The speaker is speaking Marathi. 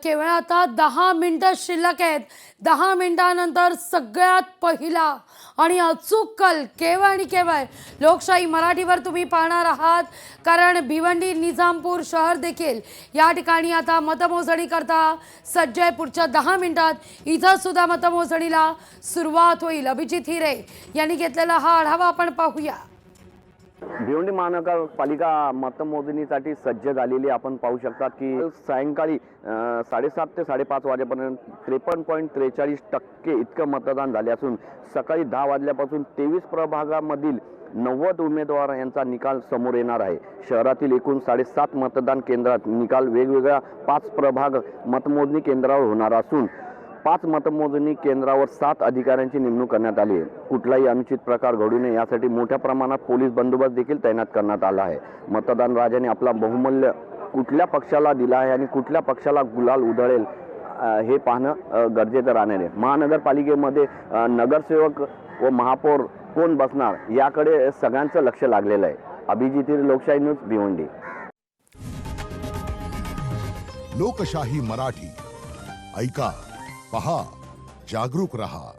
केवळ आता 10 मिनिटं शिल्लक आहेत. 10 मिनिटानंतर सगळ्यात पहिला आणि अचूक कल केवळ आणि केवळ लोकशाही मराठीवर तुम्ही पाहणार आहात. कारण भिवंडी निजामपूर शहर देखील या ठिकाणी आता मतमोजणी करता सज्ज आहे. पुढच्या 10 मिनिटात इथं सुद्धा मतमोजणीला सुरुवात होईल. अभिजित हिरे यांनी घेतलेला हा आढावा आपण पाहूया. भिवंडी महानगरपालिका मतमोजणीसाठी सज्ज झालेली आपण पाहू शकता की सायंकाळी 7:30 ते 5:30 वाजेपर्यंत 53.43% इतकं मतदान झाले असून सकाळी 10 वाजल्यापासून 23 प्रभागामधील 90 उमेदवार यांचा निकाल समोर येणार आहे. शहरातील एकूण 7.5 मतदान केंद्रात निकाल वेगवेगळ्या 5 प्रभाग मतमोजणी केंद्रावर होणार असून 5 मतमोजणी केंद्रावर 7 अधिकाऱ्यांची नेमणूक करण्यात आली आहे. कुठलाही अनुचित प्रकार घडू नये यासाठी मोठ्या प्रमाणात पोलीस बंदोबस्त देखील तैनात करण्यात आला आहे. मतदान राजाने आपला बहुमूल्य कुठल्या पक्षाला दिला आहे आणि कुठल्या पक्षाला गुलाल उधळेल हे पाहणं गरजेचं राहणार आहे. महानगरपालिकेमध्ये नगरसेवक व महापौर कोण बसणार याकडे सगळ्यांचं लक्ष लागलेलं आहे. अभिजित हिरे, लोकशाही न्यूज, भिवंडी. लोकशाही मराठी ऐका, पहा, जागरूक रहा.